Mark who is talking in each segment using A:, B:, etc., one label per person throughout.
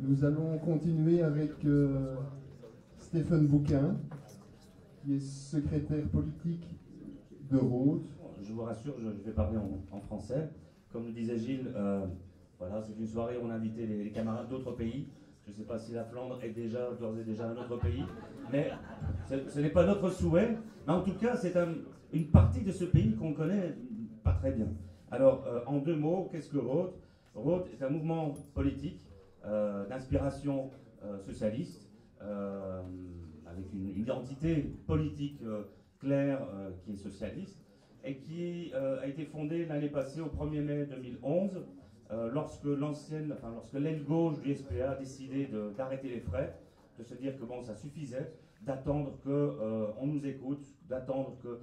A: Nous allons continuer avec Stéphane Bouquin, qui est secrétaire politique de Rhodes.
B: Je vous rassure, je vais parler en français. Comme nous disait Gilles, voilà, c'est une soirée où on a invité les camarades d'autres pays. Je ne sais pas si la Flandre est d'ores et déjà un autre pays, mais ce n'est pas notre souhait. Mais en tout cas, c'est une partie de ce pays qu'on connaît pas très bien. Alors, en deux mots, qu'est-ce que Rhodes? Rhodes est un mouvement politique d'inspiration socialiste, avec une identité politique claire qui est socialiste, et qui a été fondée l'année passée au 1er mai 2011, lorsque l'aile gauche du SPA a décidé d'arrêter les frais, de se dire que bon, ça suffisait, d'attendre qu'on nous écoute, d'attendre que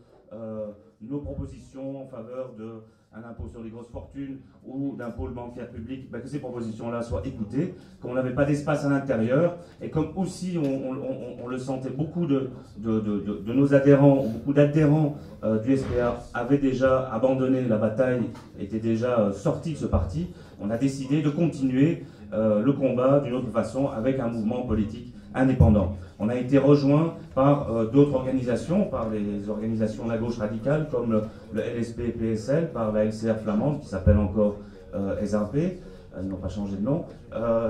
B: nos propositions en faveur d'un impôt sur les grosses fortunes ou d'un pôle bancaire public, que ces propositions-là soient écoutées, qu'on n'avait pas d'espace à l'intérieur, et comme aussi on le sentait, beaucoup de nos adhérents, beaucoup d'adhérents du SPA avaient déjà abandonné la bataille, étaient déjà sortis de ce parti, on a décidé de continuer le combat d'une autre façon avec un mouvement politique indépendant. On a été rejoint par d'autres organisations, par les organisations de la gauche radicale comme le LSP-PSL, par la LCR flamande qui s'appelle encore SRP, ils n'ont pas changé de nom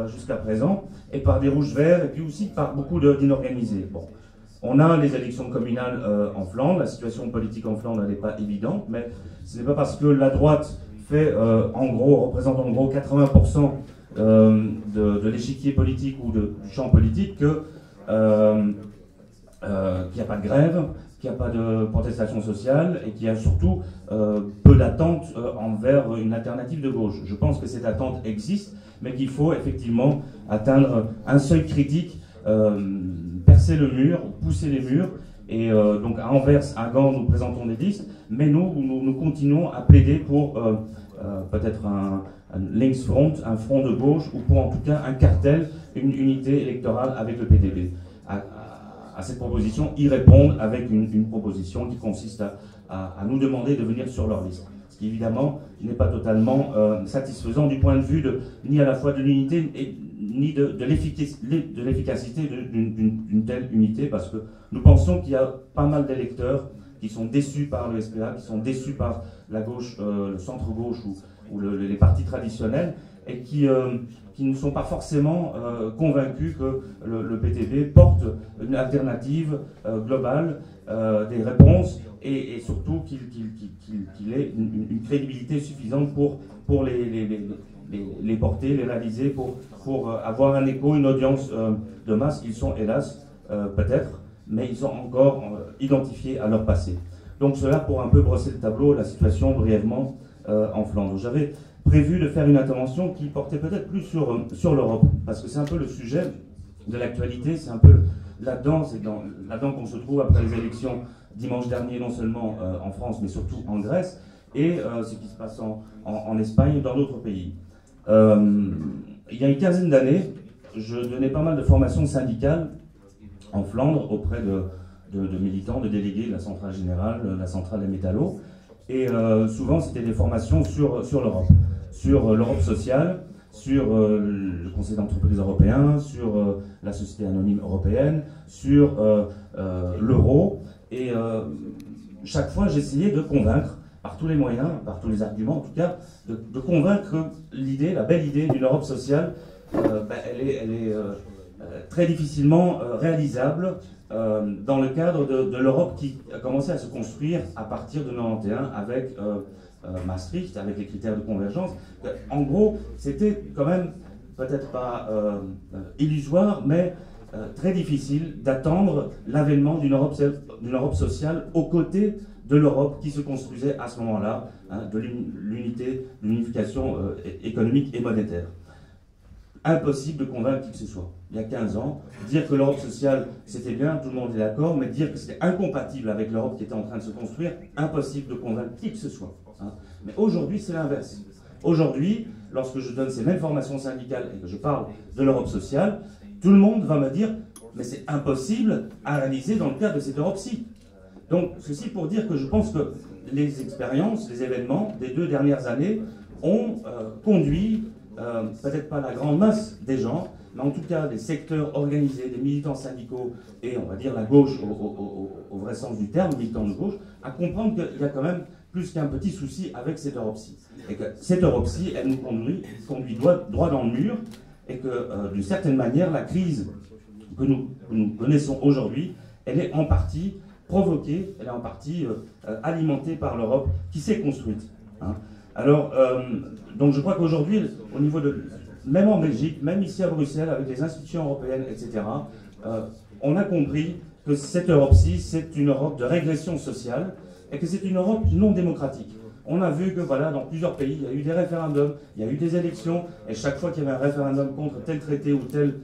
B: jusqu'à présent, et par des Rouges Verts, et puis aussi par beaucoup d'inorganisés. Bon. On a les élections communales en Flandre, la situation politique en Flandre n'est pas évidente, mais ce n'est pas parce que la droite représente en gros 80% de l'échiquier politique ou du champ politique qu'il n'y a pas de grève, qu'il n'y a pas de protestation sociale et qu'il y a surtout peu d'attente envers une alternative de gauche. Je pense que cette attente existe, mais qu'il faut effectivement atteindre un seuil critique, percer le mur, pousser les murs. Et donc à Anvers, à Gand, nous présentons des listes, mais nous continuons à plaider pour peut-être un Linksfront, un front de gauche, ou pour en tout cas un cartel, une unité électorale avec le PDB. À cette proposition, y répondre avec une proposition qui consiste à nous demander de venir sur leur liste. Ce qui évidemment n'est pas totalement satisfaisant du point de vue ni à la fois de l'unité ni de l'efficacité d'une telle unité, parce que nous pensons qu'il y a pas mal d'électeurs qui sont déçus par le SPA, qui sont déçus par la gauche, le centre-gauche ou les partis traditionnels, et qui ne sont pas forcément convaincus que le PTB porte une alternative globale, des réponses, et surtout qu'il ait une crédibilité suffisante pour les porter, les réaliser, pour avoir un écho, une audience de masse. Ils sont, hélas, peut-être, mais ils sont encore identifiés à leur passé. Donc cela pour un peu brosser le tableau, la situation brièvement en Flandre. J'avais prévu de faire une intervention qui portait peut-être plus sur l'Europe, parce que c'est un peu le sujet de l'actualité, c'est un peu là-dedans, là-dedans qu'on se trouve après les élections dimanche dernier, non seulement en France, mais surtout en Grèce, et ce qui se passe en Espagne et dans d'autres pays. Il y a une quinzaine d'années, je donnais pas mal de formations syndicales en Flandre auprès de militants, de délégués de la Centrale Générale, la Centrale des Métallos, et souvent c'était des formations sur l'Europe sociale, sur le Conseil d'entreprise européen, sur la Société anonyme européenne, sur l'euro, et chaque fois j'essayais de convaincre, par tous les moyens, par tous les arguments en tout cas, de convaincre que la belle idée d'une Europe sociale, elle est très difficilement réalisable dans le cadre de l'Europe qui a commencé à se construire à partir de 1991 avec Maastricht, avec les critères de convergence. En gros, c'était quand même peut-être pas illusoire, mais très difficile d'attendre l'avènement d'une Europe sociale aux côtés de l'Europe qui se construisait à ce moment-là, de l'unité, de l'unification économique et monétaire. Impossible de convaincre qui que ce soit. Il y a 15 ans, dire que l'Europe sociale c'était bien, tout le monde est d'accord, mais dire que c'était incompatible avec l'Europe qui était en train de se construire, impossible de convaincre qui que ce soit. Mais aujourd'hui, c'est l'inverse. Aujourd'hui, lorsque je donne ces mêmes formations syndicales et que je parle de l'Europe sociale, tout le monde va me dire « mais c'est impossible à réaliser dans le cadre de cette Europe-ci ». Donc, ceci pour dire que je pense que les expériences, les événements des 2 dernières années ont conduit, peut-être pas la grande masse des gens, mais en tout cas des secteurs organisés, des militants syndicaux et on va dire la gauche au vrai sens du terme, militants de gauche, à comprendre qu'il y a quand même plus qu'un petit souci avec cette Europe-ci. Et que cette Europe-ci, elle nous conduit droit dans le mur, et que d'une certaine manière, la crise que nous connaissons aujourd'hui, elle est en partie provoquée, elle est en partie alimentée par l'Europe qui s'est construite. Hein. Alors, donc je crois qu'aujourd'hui, au niveau de... Même en Belgique, même ici à Bruxelles, avec les institutions européennes, etc., on a compris que cette Europe-ci, c'est une Europe de régression sociale et que c'est une Europe non démocratique. On a vu que voilà, dans plusieurs pays, il y a eu des référendums, il y a eu des élections, et chaque fois qu'il y avait un référendum contre tel traité ou telle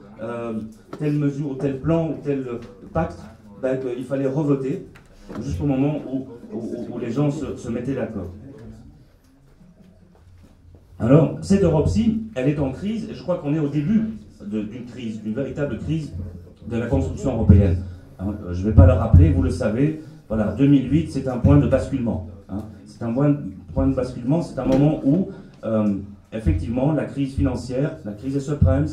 B: mesure ou tel plan ou tel pacte, ben, il fallait revoter jusqu'au moment où les gens se mettaient d'accord. Alors, cette Europe-ci, elle est en crise, et je crois qu'on est au début d'une crise, d'une véritable crise de la construction européenne. Hein, je ne vais pas le rappeler, vous le savez, voilà, 2008, c'est un point de basculement. Hein, c'est un point de basculement, c'est un moment où, effectivement, la crise financière, la crise des subprimes,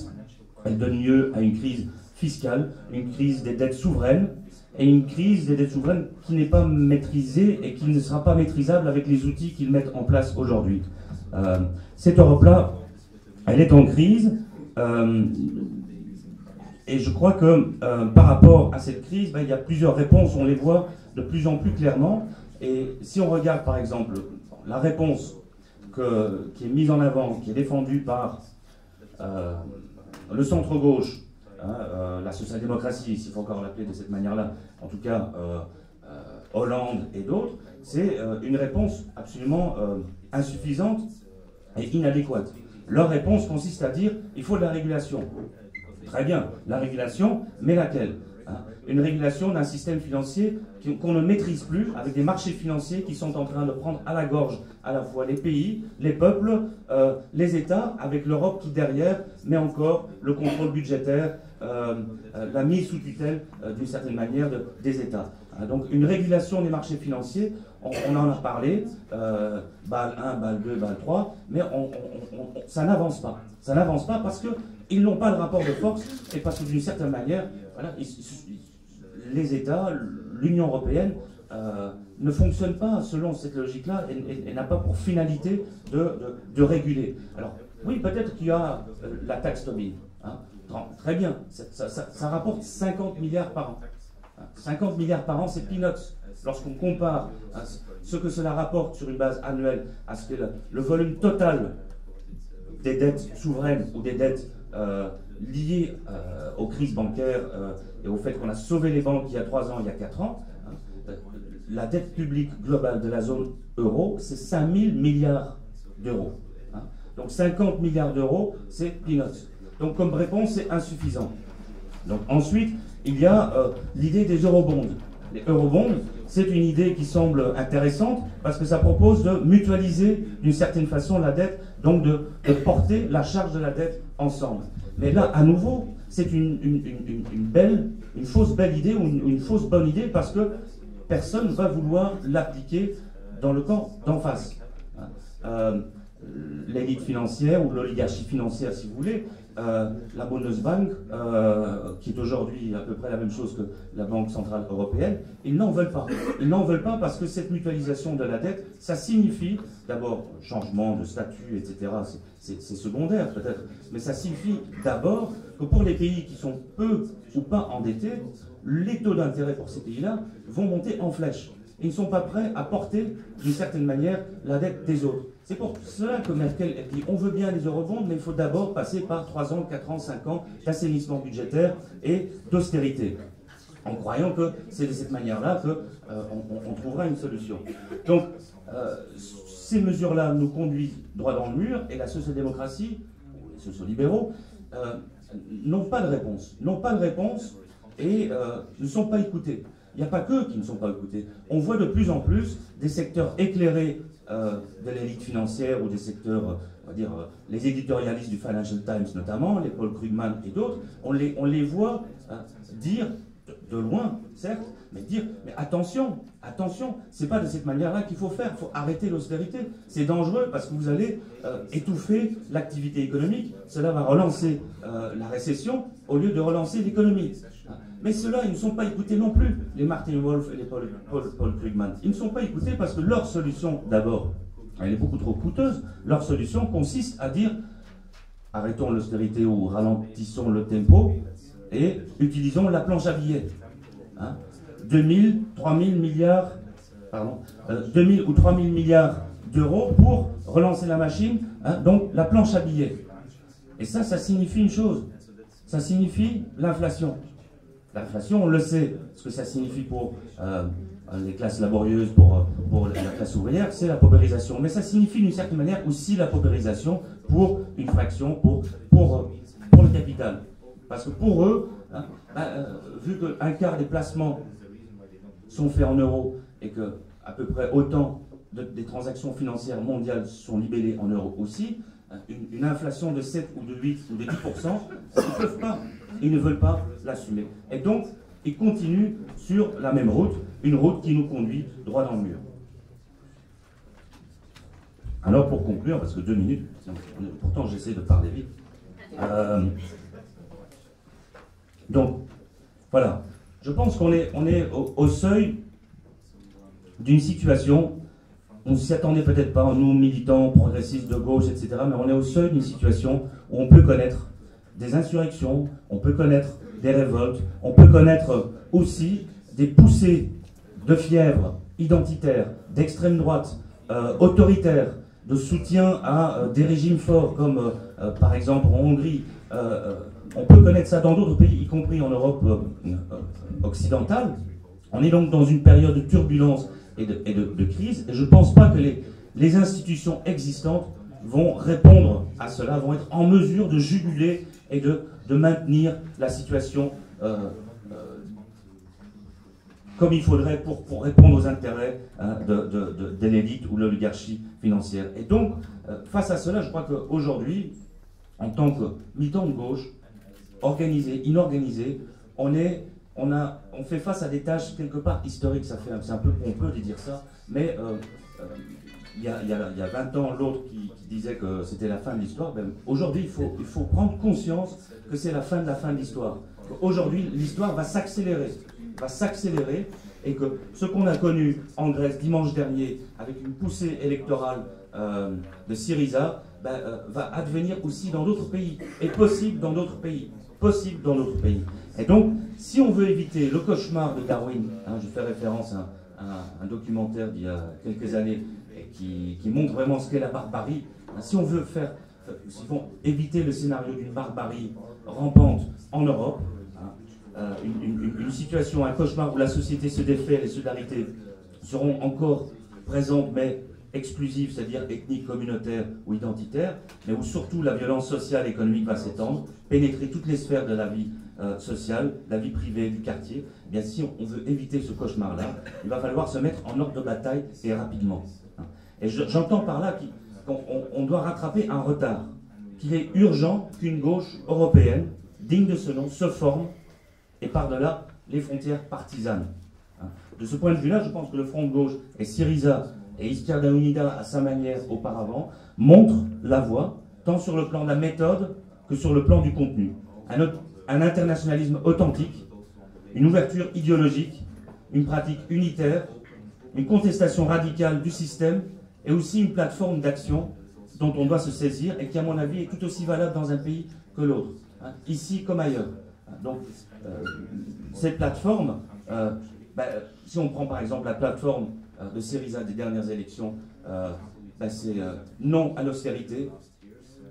B: elle donne lieu à une crise fiscale, une crise des dettes souveraines, et une crise des dettes souveraines qui n'est pas maîtrisée et qui ne sera pas maîtrisable avec les outils qu'ils mettent en place aujourd'hui. Cette Europe-là, elle est en crise, et je crois que par rapport à cette crise, ben, il y a plusieurs réponses, on les voit de plus en plus clairement. Et si on regarde par exemple la réponse qui est mise en avant, qui est défendue par le centre-gauche, hein, la social-démocratie, s'il faut encore l'appeler de cette manière-là, en tout cas Hollande et d'autres, c'est une réponse absolument insuffisante et inadéquate. Leur réponse consiste à dire il faut de la régulation. Très bien, la régulation, mais laquelle? Une régulation d'un système financier qu'on ne maîtrise plus, avec des marchés financiers qui sont en train de prendre à la gorge à la fois les pays, les peuples, les États, avec l'Europe qui derrière met encore le contrôle budgétaire, la mise sous tutelle d'une certaine manière des États. Donc une régulation des marchés financiers, on en a parlé, BAL 1, BAL 2, BAL 3, mais ça n'avance pas. Ça n'avance pas parce qu'ils n'ont pas le rapport de force et parce que d'une certaine manière, voilà, les États, l'Union européenne ne fonctionne pas selon cette logique-là et n'a pas pour finalité de réguler. Alors oui, peut-être qu'il y a la taxe Tobin. Hein, très bien, ça rapporte 50 milliards par an. 50 milliards par an, c'est peanuts. Lorsqu'on compare ce que cela rapporte sur une base annuelle à ce que le volume total des dettes souveraines ou des dettes liées aux crises bancaires et au fait qu'on a sauvé les banques il y a 3 ans, il y a 4 ans, hein, la dette publique globale de la zone euro, c'est 5 000 milliards d'euros. Hein. Donc 50 milliards d'euros, c'est peanuts. Donc comme réponse, c'est insuffisant. Donc ensuite, il y a l'idée des eurobonds. Les eurobonds, c'est une idée qui semble intéressante parce que ça propose de mutualiser d'une certaine façon la dette, donc de porter la charge de la dette ensemble. Mais là, à nouveau, c'est une fausse belle idée ou une fausse bonne idée parce que personne ne va vouloir l'appliquer dans le camp d'en face. L'élite financière ou l'oligarchie financière, si vous voulez, la Bundesbank, qui est aujourd'hui à peu près la même chose que la Banque Centrale Européenne, ils n'en veulent pas. Ils n'en veulent pas parce que cette mutualisation de la dette, ça signifie d'abord changement de statut, etc. C'est secondaire peut-être, mais ça signifie d'abord que pour les pays qui sont peu ou pas endettés, les taux d'intérêt pour ces pays-là vont monter en flèche. Ils ne sont pas prêts à porter d'une certaine manière la dette des autres. C'est pour cela que Merkel dit on veut bien les eurobonds, mais il faut d'abord passer par 3 ans, 4 ans, 5 ans d'assainissement budgétaire et d'austérité. En croyant que c'est de cette manière-là qu'on trouvera une solution. Donc, ces mesures-là nous conduisent droit dans le mur et la social-démocratie, ou les sociolibéraux, n'ont pas de réponse. N'ont pas de réponse et ne sont pas écoutés. Il n'y a pas qu'eux qui ne sont pas écoutés. On voit de plus en plus des secteurs éclairés de l'élite financière ou des secteurs, on va dire, les éditorialistes du Financial Times notamment, les Paul Krugman et d'autres, on les voit dire de loin, certes, mais dire, mais attention, attention, c'est pas de cette manière-là qu'il faut faire, il faut arrêter l'austérité. C'est dangereux parce que vous allez étouffer l'activité économique, cela va relancer la récession au lieu de relancer l'économie. Mais ceux-là, ils ne sont pas écoutés non plus, les Martin Wolf et les Paul Krugman. Ils ne sont pas écoutés parce que leur solution, d'abord, elle est beaucoup trop coûteuse. Leur solution consiste à dire, arrêtons l'austérité ou ralentissons le tempo et utilisons la planche à billets. 2000 ou 3000 milliards d'euros pour relancer la machine, donc la planche à billets. Et ça signifie une chose, ça signifie l'inflation. L'inflation, on le sait, ce que ça signifie pour les classes laborieuses, pour la classe ouvrière, c'est la paupérisation. Mais ça signifie d'une certaine manière aussi la paupérisation pour une fraction, pour le capital. Parce que pour eux, vu qu'un quart des placements sont faits en euros et que à peu près autant des transactions financières mondiales sont libellées en euros aussi, une inflation de 7 ou de 8 ou de 10%, ils peuvent pas, ils ne veulent pas l'assumer. Et donc, ils continuent sur la même route, une route qui nous conduit droit dans le mur. Alors pour conclure, parce que 2 minutes, pourtant j'essaie de parler vite. Donc, voilà. Je pense qu'on est au seuil d'une situation, on ne s'y attendait peut-être pas, nous militants, progressistes de gauche, etc., mais on est au seuil d'une situation où on peut connaître des insurrections, on peut connaître des révoltes, on peut connaître aussi des poussées de fièvre identitaire, d'extrême droite, autoritaire, de soutien à des régimes forts comme par exemple en Hongrie. On peut connaître ça dans d'autres pays, y compris en Europe occidentale. On est donc dans une période de turbulence et de crise, et je ne pense pas que les institutions existantes vont répondre à cela, vont être en mesure de juguler et de maintenir la situation comme il faudrait pour répondre aux intérêts de l'élite ou de l'oligarchie financière. Et donc, face à cela, je crois qu'aujourd'hui, en tant que militant de gauche, organisé, inorganisé, on fait face à des tâches quelque part historiques. C'est un peu pompeux de dire ça, mais il y a 20 ans, l'autre qui disait que c'était la fin de l'histoire. Ben, aujourd'hui, il faut prendre conscience que c'est la fin de l'histoire. Aujourd'hui, l'histoire va s'accélérer, et que ce qu'on a connu en Grèce dimanche dernier, avec une poussée électorale de Syriza, va advenir aussi dans d'autres pays, et possible dans d'autres pays. Et donc, si on veut éviter le cauchemar de Darwin, je fais référence à un documentaire d'il y a quelques années qui montre vraiment ce qu'est la barbarie, si on veut éviter le scénario d'une barbarie rampante en Europe, une situation, un cauchemar où la société se défait, les solidarités seront encore présentes, mais exclusives, c'est-à-dire ethniques, communautaires ou identitaires, mais où surtout la violence sociale et économique va s'étendre, pénétrer toutes les sphères de la vie sociale, la vie privée du quartier. Eh bien, si on veut éviter ce cauchemar-là, il va falloir se mettre en ordre de bataille et rapidement. Et j'entends par là qu'on doit rattraper un retard, qu'il est urgent qu'une gauche européenne, digne de ce nom, se forme et par-delà les frontières partisanes. De ce point de vue-là, je pense que le Front de gauche et Syriza et Izquierda Unida, à sa manière auparavant, montrent la voie, tant sur le plan de la méthode que sur le plan du contenu. Un internationalisme authentique, une ouverture idéologique, une pratique unitaire, une contestation radicale du système et aussi une plateforme d'action dont on doit se saisir et qui, à mon avis, est tout aussi valable dans un pays que l'autre, ici comme ailleurs. Donc, cette plateforme, si on prend par exemple la plateforme de Syriza des dernières élections, c'est non à l'austérité,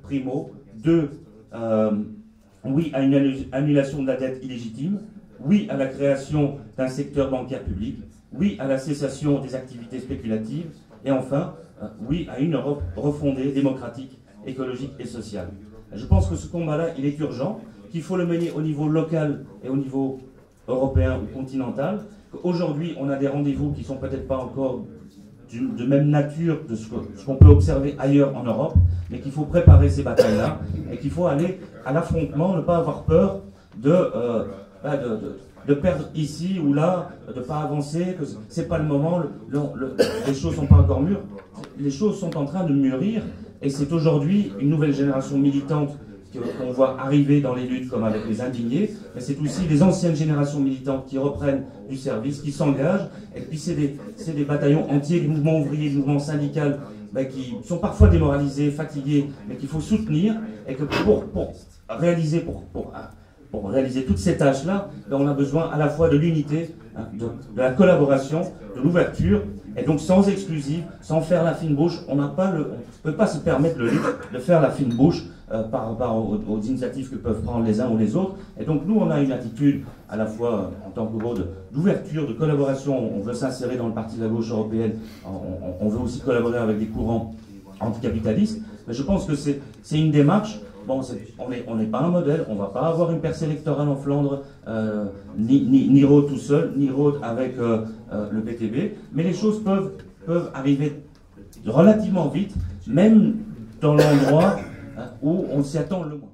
B: primo. 2, oui à une annulation de la dette illégitime. Oui à la création d'un secteur bancaire public. Oui à la cessation des activités spéculatives. Et enfin, oui à une Europe refondée, démocratique, écologique et sociale. Je pense que ce combat-là, il est urgent, qu'il faut le mener au niveau local et au niveau européen ou continental. Aujourd'hui, on a des rendez-vous qui ne sont peut-être pas encore de même nature de ce qu'on peut observer ailleurs en Europe, mais qu'il faut préparer ces batailles-là et qu'il faut aller à l'affrontement, ne pas avoir peur de perdre ici ou là, de ne pas avancer, que c'est pas le moment, les choses sont pas encore mûres. Les choses sont en train de mûrir et c'est aujourd'hui une nouvelle génération militante qu'on voit arriver dans les luttes comme avec les indignés, mais c'est aussi les anciennes générations militantes qui reprennent du service, qui s'engagent, et puis c'est des bataillons entiers, des mouvements ouvriers, des mouvements syndicaux, qui sont parfois démoralisés, fatigués, mais qu'il faut soutenir, et que pour réaliser toutes ces tâches-là, on a besoin à la fois de l'unité, de la collaboration, de l'ouverture, et donc sans exclusive, sans faire la fine bouche, on ne peut pas se permettre de faire la fine bouche par rapport aux initiatives que peuvent prendre les uns ou les autres. Et donc nous, on a une attitude à la fois en tant que gros d'ouverture, de collaboration. On veut s'insérer dans le parti de la gauche européenne, on veut aussi collaborer avec des courants anticapitalistes, mais je pense que c'est une démarche. Bon, on n'est pas un modèle, on ne va pas avoir une percée électorale en Flandre, ni Roth tout seul, ni Roth avec le BTB, mais les choses peuvent arriver relativement vite, même dans l'endroit où on s'y attend le moins.